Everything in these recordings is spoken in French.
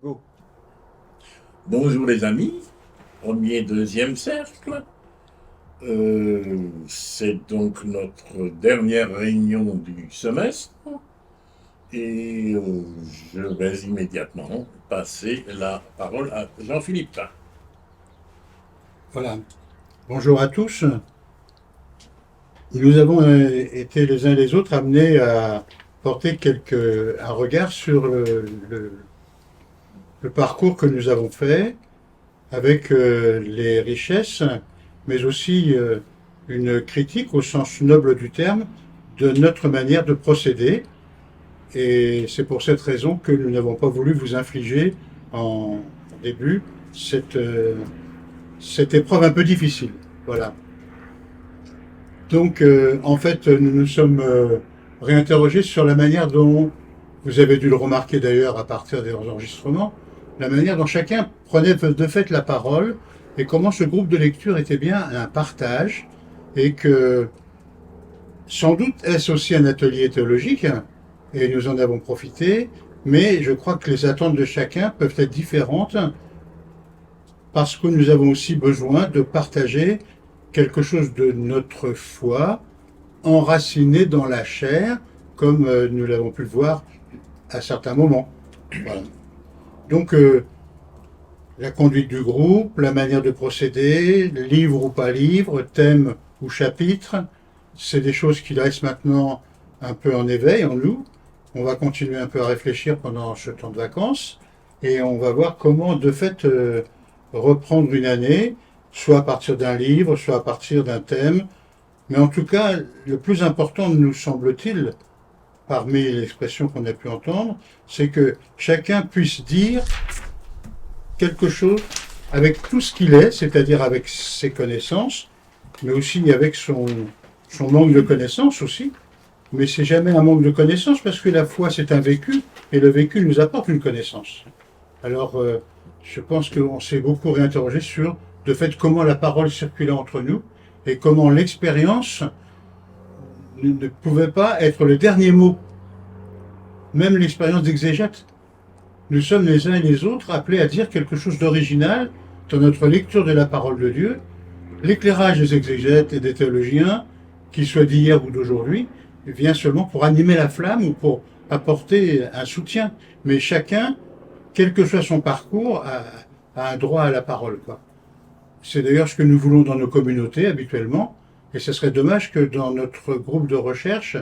Go. Bonjour les amis, premier, deuxième cercle. C'est donc notre dernière réunion du semestre et je vais immédiatement passer la parole à Jean-Philippe. Voilà. Bonjour à tous. Nous avons été les uns et les autres amenés à porter un regard sur le parcours que nous avons fait avec les richesses, mais aussi une critique au sens noble du terme de notre manière de procéder. Et c'est pour cette raison que nous n'avons pas voulu vous infliger en début cette épreuve un peu difficile. Voilà. Donc, en fait, nous nous sommes réinterrogés sur la manière dont, vous avez dû le remarquer d'ailleurs à partir des enregistrements, la manière dont chacun prenait de fait la parole et comment ce groupe de lecture était bien un partage et que sans doute est-ce aussi un atelier théologique et nous en avons profité, mais je crois que les attentes de chacun peuvent être différentes parce que nous avons aussi besoin de partager quelque chose de notre foi enraciné dans la chair, comme nous l'avons pu le voir à certains moments. Voilà. Donc, la conduite du groupe, la manière de procéder, livre ou pas livre, thème ou chapitre, c'est des choses qui restent maintenant un peu en éveil en nous. On va continuer un peu à réfléchir pendant ce temps de vacances et on va voir comment, de fait, reprendre une année, soit à partir d'un livre, soit à partir d'un thème. Mais en tout cas, le plus important, nous semble-t-il, parmi les expressions qu'on a pu entendre, c'est que chacun puisse dire quelque chose avec tout ce qu'il est, c'est-à-dire avec ses connaissances, mais aussi avec son manque de connaissances aussi. Mais c'est jamais un manque de connaissances parce que la foi c'est un vécu et le vécu nous apporte une connaissance. Alors je pense qu'on s'est beaucoup réinterrogé sur de fait comment la parole circulait entre nous et comment l'expérience ne pouvait pas être le dernier mot. Même l'expérience d'exégète. Nous sommes les uns et les autres appelés à dire quelque chose d'original dans notre lecture de la parole de Dieu. L'éclairage des exégètes et des théologiens, qu'ils soient d'hier ou d'aujourd'hui, vient seulement pour animer la flamme ou pour apporter un soutien. Mais chacun, quel que soit son parcours, a un droit à la parole, quoi. C'est d'ailleurs ce que nous voulons dans nos communautés habituellement. Et ce serait dommage que dans notre groupe de recherche,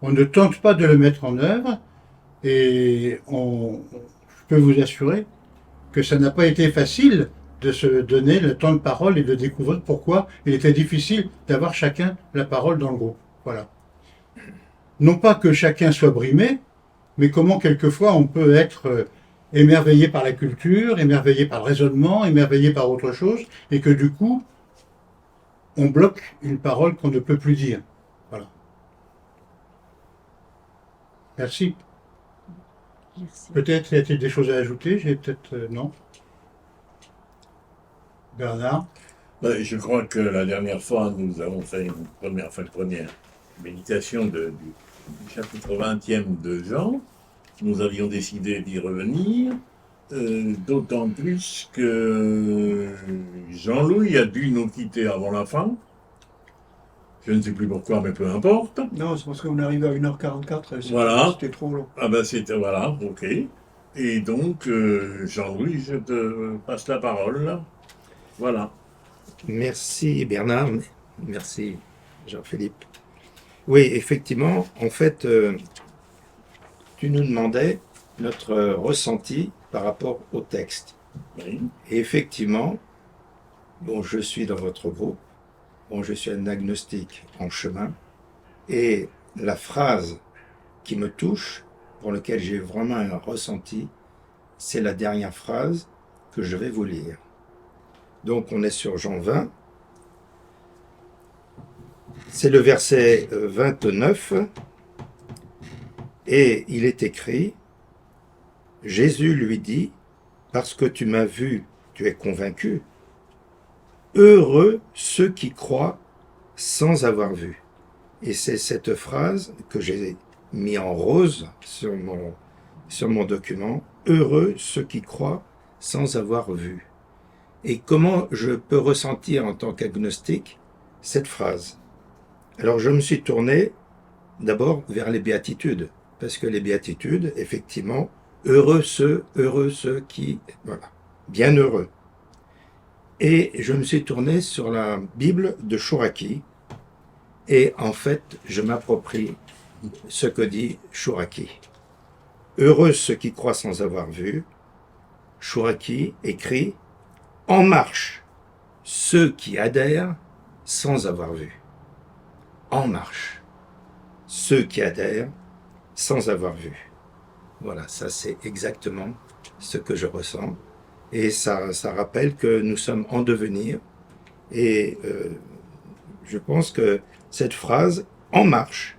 on ne tente pas de le mettre en œuvre. Et je peux vous assurer que ça n'a pas été facile de se donner le temps de parole et de découvrir pourquoi il était difficile d'avoir chacun la parole dans le groupe. Voilà. Non pas que chacun soit brimé, mais comment quelquefois on peut être émerveillé par la culture, émerveillé par le raisonnement, émerveillé par autre chose, et que du coup, on bloque une parole qu'on ne peut plus dire. Voilà. Merci. Merci. Peut-être y a-t-il des choses à ajouter, j'ai peut-être non. Bernard. Je crois que la dernière fois, nous avons fait une première méditation du chapitre 20e de Jean. Nous avions décidé d'y revenir, d'autant plus que Jean-Louis a dû nous quitter avant la fin. Je ne sais plus pourquoi, mais peu importe. Non, c'est parce qu'on est arrivé à 1h44 et Voilà. c'était trop long. Ah ben c'était, voilà, ok. Et donc, Jean-Louis, je te passe la parole. Voilà. Merci Bernard, merci Jean-Philippe. Oui, effectivement, en fait, tu nous demandais notre ressenti par rapport au texte. Oui. Et effectivement, bon, je suis dans votre groupe, bon, je suis un agnostique en chemin, et la phrase qui me touche, pour laquelle j'ai vraiment un ressenti, c'est la dernière phrase que je vais vous lire. Donc on est sur Jean 20, c'est le verset 29, et il est écrit, Jésus lui dit, parce que tu m'as vu, tu es convaincu, heureux ceux qui croient sans avoir vu. Et c'est cette phrase que j'ai mis en rose sur mon document, heureux ceux qui croient sans avoir vu. Et comment je peux ressentir en tant qu'agnostique cette phrase? Alors je me suis tourné d'abord vers les béatitudes, parce que les béatitudes, effectivement, heureux ceux qui... Voilà, bien heureux. Et je me suis tourné sur la Bible de Chouraki, et en fait, je m'approprie ce que dit Chouraki. Heureux ceux qui croient sans avoir vu. Chouraki écrit « En marche ceux qui adhèrent sans avoir vu. » En marche ceux qui adhèrent sans avoir vu. Voilà, ça c'est exactement ce que je ressens. Et ça rappelle que nous sommes en devenir. Et je pense que cette phrase « En marche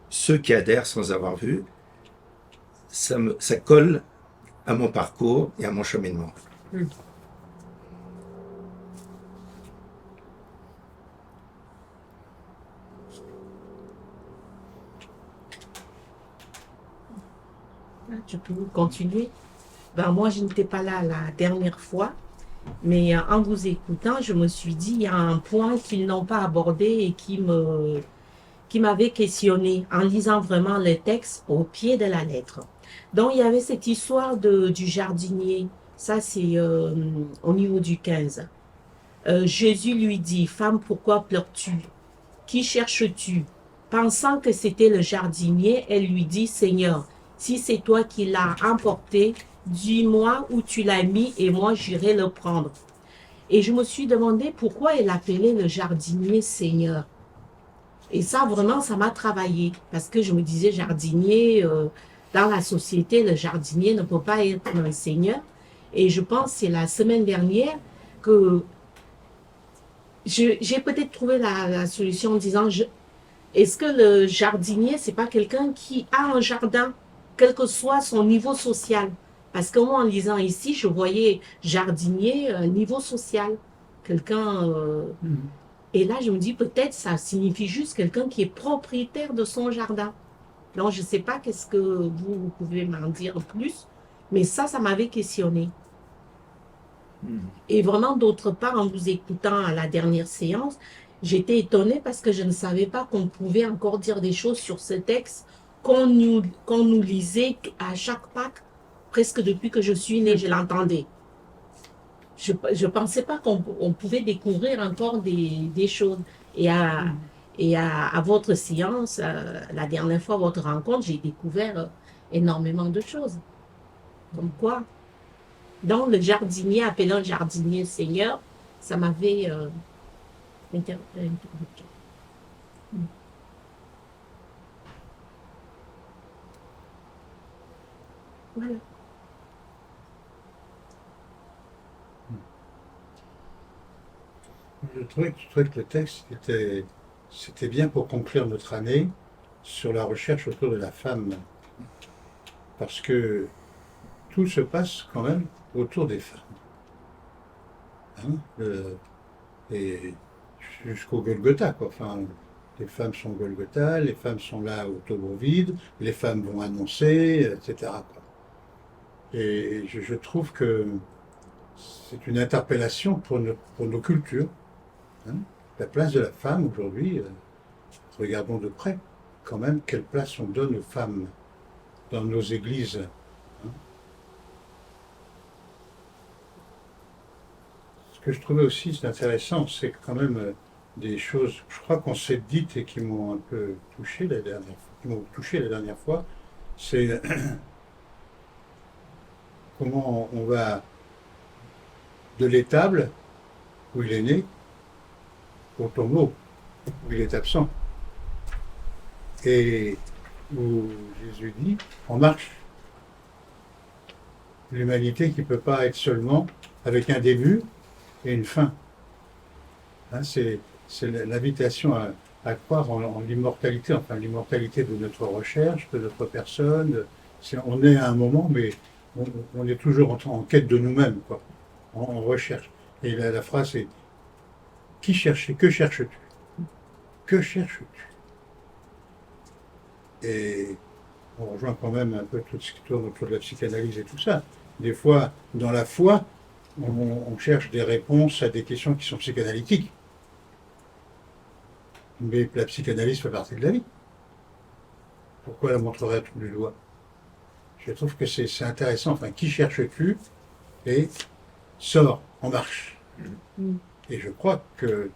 ceux qui adhèrent sans avoir vu », ça colle à mon parcours et à mon cheminement. Tu peux continuer. Ben, moi, je n'étais pas là la dernière fois, mais en vous écoutant, je me suis dit, il y a un point qu'ils n'ont pas abordé et qui m'avait questionné en lisant vraiment le texte au pied de la lettre. Donc, il y avait cette histoire du jardinier. Ça, c'est au niveau du 15. Jésus lui dit, « Femme, pourquoi pleures-tu? Qui cherches-tu? » Pensant que c'était le jardinier, elle lui dit, « Seigneur, si c'est toi qui l'as emporté, dis-moi où tu l'as mis et moi j'irai le prendre. » Et je me suis demandé pourquoi elle appelait le jardinier Seigneur. Et ça, vraiment, ça m'a travaillé. Parce que je me disais, jardinier, dans la société, le jardinier ne peut pas être un seigneur. Et je pense que c'est la semaine dernière que j'ai peut-être trouvé la solution en disant, est-ce que le jardinier, c'est pas quelqu'un qui a un jardin, quel que soit son niveau social? Parce que moi, en lisant ici, je voyais jardinier, niveau social. Quelqu'un... Et là, je me dis, peut-être ça signifie juste quelqu'un qui est propriétaire de son jardin. Donc, je ne sais pas qu'est-ce que vous pouvez m'en dire plus, mais ça m'avait questionné. Et vraiment, d'autre part, en vous écoutant à la dernière séance, j'étais étonnée parce que je ne savais pas qu'on pouvait encore dire des choses sur ce texte qu'on nous lisait à chaque Pâques, presque depuis que je suis née, je l'entendais. Je ne pensais pas qu'on pouvait découvrir encore des choses. Et à votre séance, la dernière fois, votre rencontre, j'ai découvert énormément de choses. Comme quoi, dans le jardinier, appelant jardinier Seigneur, ça m'avait interpellé. Voilà. Je trouvais que le texte c'était bien pour conclure notre année sur la recherche autour de la femme. Parce que tout se passe quand même autour des femmes. Hein, et jusqu'au Golgotha, quoi. Enfin, les femmes sont Golgotha, les femmes sont là au tombeau vide, les femmes vont annoncer, etc., quoi. Et je trouve que c'est une interpellation pour nos cultures. Hein. La place de la femme aujourd'hui, regardons de près quand même quelle place on donne aux femmes dans nos églises. Hein. Ce que je trouvais aussi intéressant, c'est quand même des choses, je crois qu'on s'est dites et qui m'ont un peu touché la dernière fois, c'est comment on va de l'étable où il est né au tombeau où il est absent et où Jésus dit on marche. L'humanité qui ne peut pas être seulement avec un début et une fin. Hein, c'est l'invitation à croire en l'immortalité, enfin l'immortalité de notre recherche, de notre personne. On est à un moment, mais on est toujours en quête de nous-mêmes, quoi, en recherche. Et la phrase est qui cherches, que cherches-tu? Que cherches-tu? Et on rejoint quand même un peu tout ce qui tourne autour de la psychanalyse et tout ça. Des fois, dans la foi, on cherche des réponses à des questions qui sont psychanalytiques. Mais la psychanalyse fait partie de la vie. Pourquoi la montrerait-on du doigt? Je trouve que c'est intéressant. Enfin, qui cherche-tu et sort en marche. Et je crois que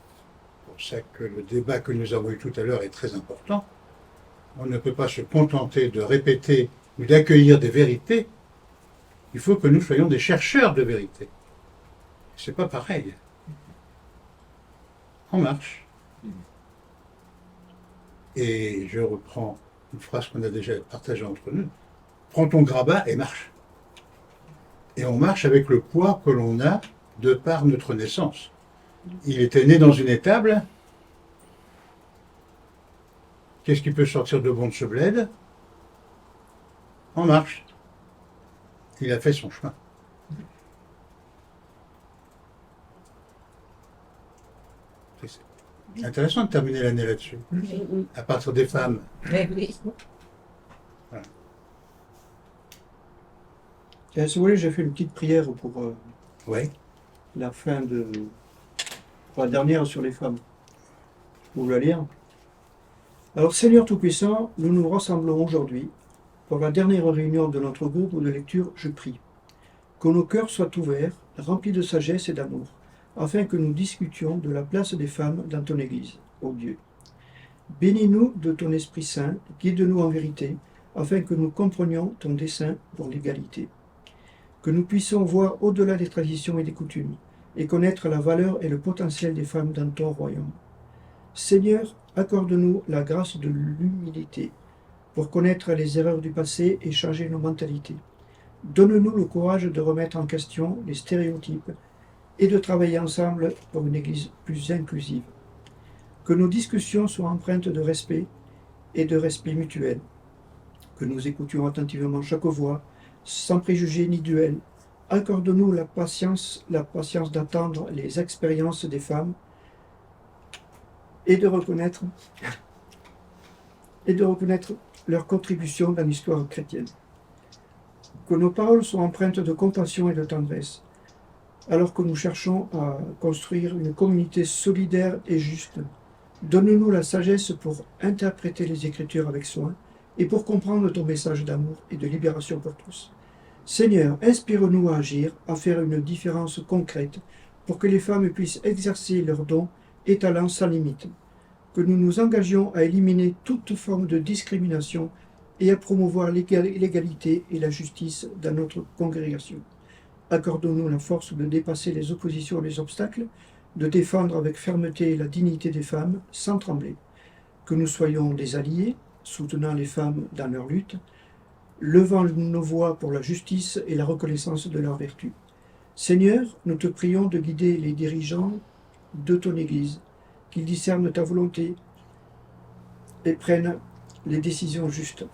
c'est pour ça que le débat que nous avons eu tout à l'heure est très important. On ne peut pas se contenter de répéter ou d'accueillir des vérités. Il faut que nous soyons des chercheurs de vérité. C'est pas pareil. En marche. Et je reprends une phrase qu'on a déjà partagée entre nous. Prends ton grabat et marche. Et on marche avec le poids que l'on a de par notre naissance. Il était né dans une étable. Qu'est-ce qui peut sortir de bon de ce bled? En marche. Il a fait son chemin. C'est intéressant de terminer l'année là-dessus. À partir des femmes. Mais oui. Tiens, si vous voulez, j'ai fait une petite prière pour Oui. la fin de. Pour la dernière sur les femmes. Vous la lire? Alors, Seigneur Tout-Puissant, nous nous rassemblons aujourd'hui pour la dernière réunion de notre groupe de lecture. Je prie que nos cœurs soient ouverts, remplis de sagesse et d'amour, afin que nous discutions de la place des femmes dans ton Église, ô Dieu. Bénis-nous de ton Esprit Saint, guide-nous en vérité, afin que nous comprenions ton dessein pour l'égalité. Que nous puissions voir au-delà des traditions et des coutumes, et connaître la valeur et le potentiel des femmes dans ton royaume. Seigneur, accorde-nous la grâce de l'humilité, pour connaître les erreurs du passé et changer nos mentalités. Donne-nous le courage de remettre en question les stéréotypes et de travailler ensemble pour une Église plus inclusive. Que nos discussions soient empreintes de respect et de respect mutuel. Que nous écoutions attentivement chaque voix, sans préjugés ni duel. Accorde-nous la patience d'attendre les expériences des femmes et de reconnaître leur contribution dans l'histoire chrétienne. Que nos paroles soient empreintes de compassion et de tendresse, alors que nous cherchons à construire une communauté solidaire et juste. Donne-nous la sagesse pour interpréter les Écritures avec soin et pour comprendre ton message d'amour et de libération pour tous. Seigneur, inspire-nous à agir, à faire une différence concrète pour que les femmes puissent exercer leurs dons et talents sans limite. Que nous nous engagions à éliminer toute forme de discrimination et à promouvoir l'égalité et la justice dans notre congrégation. Accorde-nous la force de dépasser les oppositions et les obstacles, de défendre avec fermeté la dignité des femmes sans trembler. Que nous soyons des alliés, soutenant les femmes dans leur lutte, levant nos voix pour la justice et la reconnaissance de leurs vertus. Seigneur, nous te prions de guider les dirigeants de ton Église, qu'ils discernent ta volonté et prennent les décisions justes,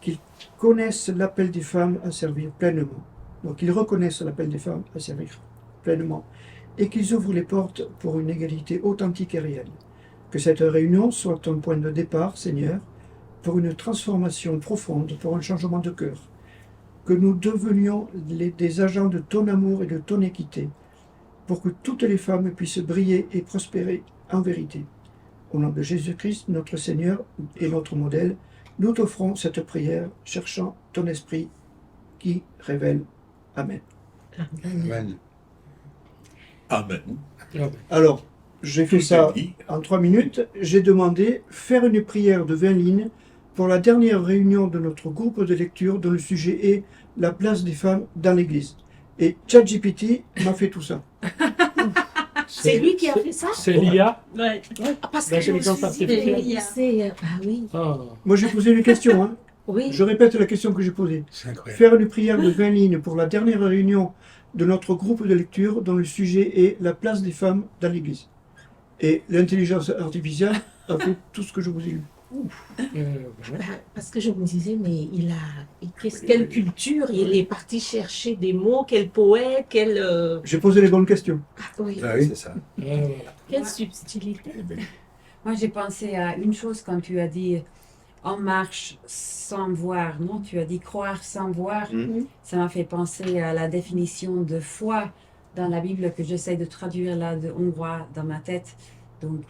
qu'ils connaissent l'appel des femmes à servir pleinement. Donc qu'ils reconnaissent l'appel des femmes à servir pleinement et qu'ils ouvrent les portes pour une égalité authentique et réelle. Que cette réunion soit un point de départ, Seigneur, pour une transformation profonde, pour un changement de cœur. Que nous devenions des agents de ton amour et de ton équité, pour que toutes les femmes puissent briller et prospérer en vérité. Au nom de Jésus-Christ, notre Seigneur et notre modèle, nous t'offrons cette prière, cherchant ton esprit qui révèle. Amen. Amen. Amen. Alors, j'ai fait Tout ça est dit. en 3 minutes. J'ai demandé faire une prière de 20 lignes pour la dernière réunion de notre groupe de lecture dont le sujet est la place des femmes dans l'Église. Et ChatGPT m'a fait tout ça. C'est lui qui a fait ça? C'est l'IA. Ouais. Ah, parce Ben, que c'est je me l'exemple suis dit, artificiel. ah oui, Ah. Moi, j'ai posé une question. Hein. oui. Je répète la question que j'ai posée. C'est incroyable. Faire une prière de 20 lignes pour la dernière réunion de notre groupe de lecture dont le sujet est la place des femmes dans l'Église. Et l'intelligence artificielle a fait tout ce que je vous ai lu. Bah, parce que je me disais, mais quelle culture, il est parti chercher des mots, quel poète, J'ai posé les bonnes questions. oui, Ah oui. C'est ça. quelle subtilité. Moi, j'ai pensé à une chose quand tu as dit on marche sans voir, non? Tu as dit croire sans voir. Ça m'a fait penser à la définition de foi dans la Bible que j'essaie de traduire là de hongrois dans ma tête. Donc,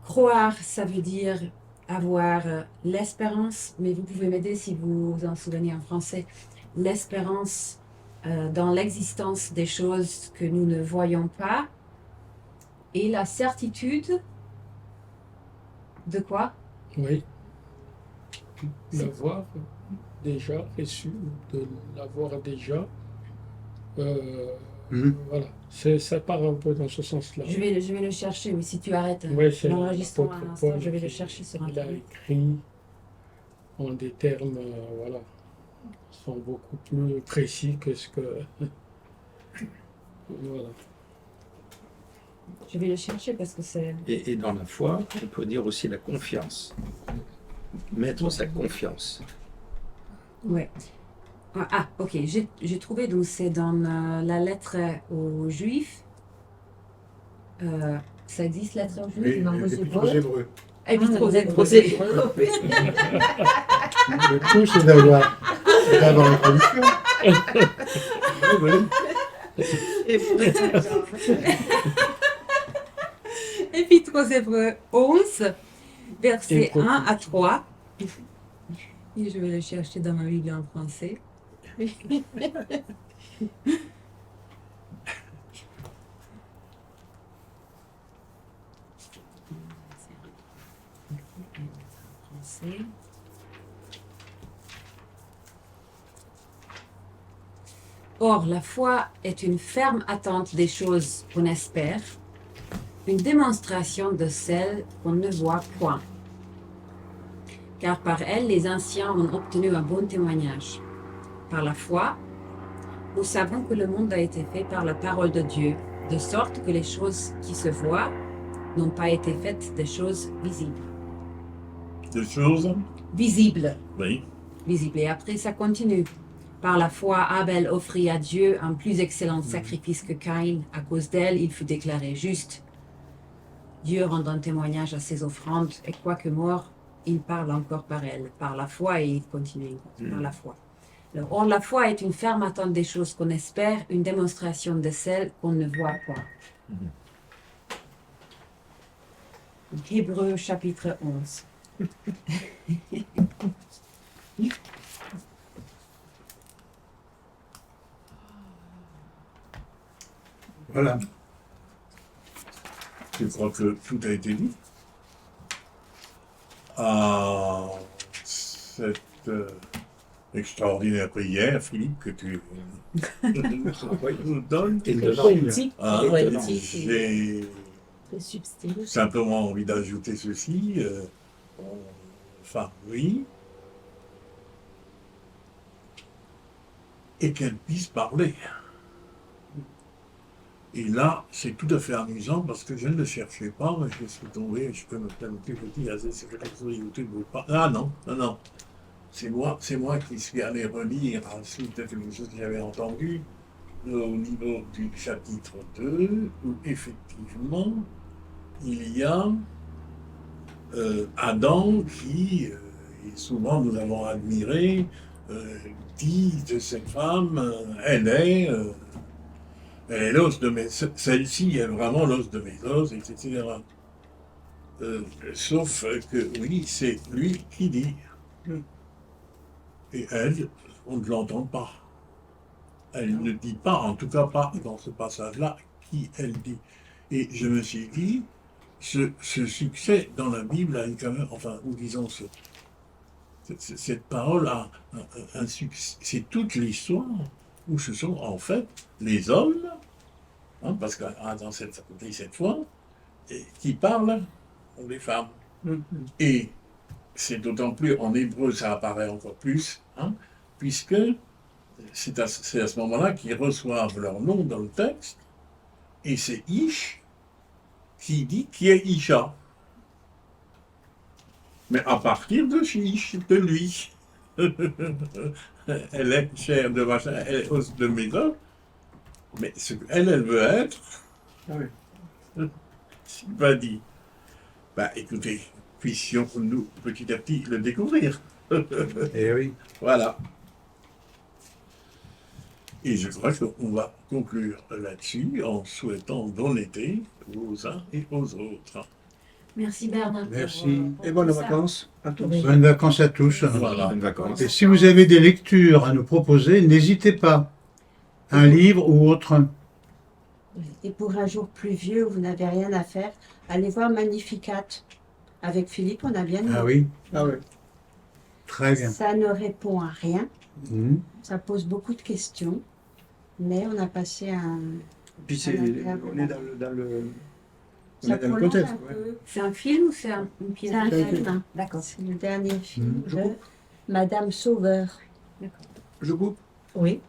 croire, ça veut dire avoir l'espérance, mais vous pouvez m'aider si vous vous en souvenez en français, l'espérance dans l'existence des choses que nous ne voyons pas et la certitude de quoi? Oui. L'avoir déjà reçu, de l'avoir déjà. Voilà. Ça part un peu dans ce sens-là. Je vais le chercher, mais si tu arrêtes Ouais, c'est l'enregistrement à l'apôtre l'instant, Paul je vais le qui- chercher sur Il a Internet. écrit en des termes, voilà, qui sont beaucoup plus précis que ce que. Voilà. Je vais le chercher parce que c'est... Et dans la foi, on peut dire aussi la confiance. Mettre sa confiance. Ouais. Ah, ok, j'ai trouvé, donc c'est dans la lettre aux Juifs. Ça existe, lettre aux Juifs? Et Non, les aux Épîtres aux Hébreux. Hébreux. Épître aux Hébreux. Le tout, c'est d'avoir la traduction. Oui, oui. Épître aux Hébreux 11, versets Hébreux. 1 à 3. Et je vais le chercher dans ma Bible en français. Français. Or, la foi est une ferme attente des choses qu'on espère, une démonstration de celles qu'on ne voit point. Car par elle, les anciens ont obtenu un bon témoignage. Par la foi, nous savons que le monde a été fait par la parole de Dieu, de sorte que les choses qui se voient n'ont pas été faites des choses visibles. Deux choses. Visibles. Oui. Visible. Et après, ça continue. Par la foi, Abel offrit à Dieu un plus excellent sacrifice que Caïn. À cause d'elle, il fut déclaré juste. Dieu rend un témoignage à ses offrandes, et quoique mort, il parle encore par elle. Par la foi, et il continue par la foi. Alors, or, la foi est une ferme attente des choses qu'on espère, une démonstration de celles qu'on ne voit pas. Hébreux chapitre 11. Voilà. Je crois que tout a été dit. À cette extraordinaire prière, Philippe, que tu nous donnes. Et de Poétique, Ah, poétique, j'ai très subtil. simplement envie d'ajouter ceci. Enfin, oui. Et qu'elle puisse parler. Et là, c'est tout à fait amusant parce que je ne le cherchais pas, mais je suis tombé, je peux me permettre de dire, c'est quelque chose de YouTube ou pas. Ah non, non, non. C'est moi qui suis allé relire ensuite quelque chose que j'avais entendu au niveau du chapitre 2, où effectivement, il y a Adam qui, et souvent nous avons admiré, dit de cette femme, elle est l'os de mes... Celle-ci est vraiment l'os de mes os, etc. Sauf que, oui, c'est lui qui dit. Et elle, on ne l'entend pas. Elle ne dit pas, en tout cas pas dans ce passage-là, qui elle dit. Et je me suis dit, ce succès dans la Bible a quand même, enfin, ou disons, cette parole a un succès. C'est toute l'histoire où ce sont en fait les hommes, hein, parce que dans cette fois, qui parlent aux les femmes. Et c'est d'autant plus, en hébreu, ça apparaît encore plus, hein, puisque c'est à ce moment-là qu'ils reçoivent leur nom dans le texte, et c'est Ish qui dit qui est Isha. Mais à partir de Ish, de lui. Elle est chair de ma chair, elle est os de mes os, mais ce qu'elle, elle veut être, Ah oui. c'est pas dit. Bah écoutez, puissions, nous, petit à petit, le découvrir. Eh oui. Voilà. Et je crois qu'on va conclure là-dessus en souhaitant bon été aux uns et aux autres. Merci Bernard. Merci. Et bonnes tout ça. vacances à tous. Oui. Bonnes vacances à tous. Voilà. Bonnes vacances. Et si vous avez des lectures à nous proposer, n'hésitez pas. Un livre ou autre. Et pour un jour pluvieux où vous n'avez rien à faire, allez voir Magnificat. Avec Philippe, on a bien aimé. Ah oui, Ah oui. très bien. Ça ne répond à rien, Mhm. ça pose beaucoup de questions, mais on a passé un... Puis c'est, on est dans le on Ça est dans le prolonge contexte. un ouais. peu. C'est un film ou c'est une pièce C'est un de théâtre? film. D'accord. C'est le dernier film Mhm. de Madame Sauveur. Je coupe. Oui.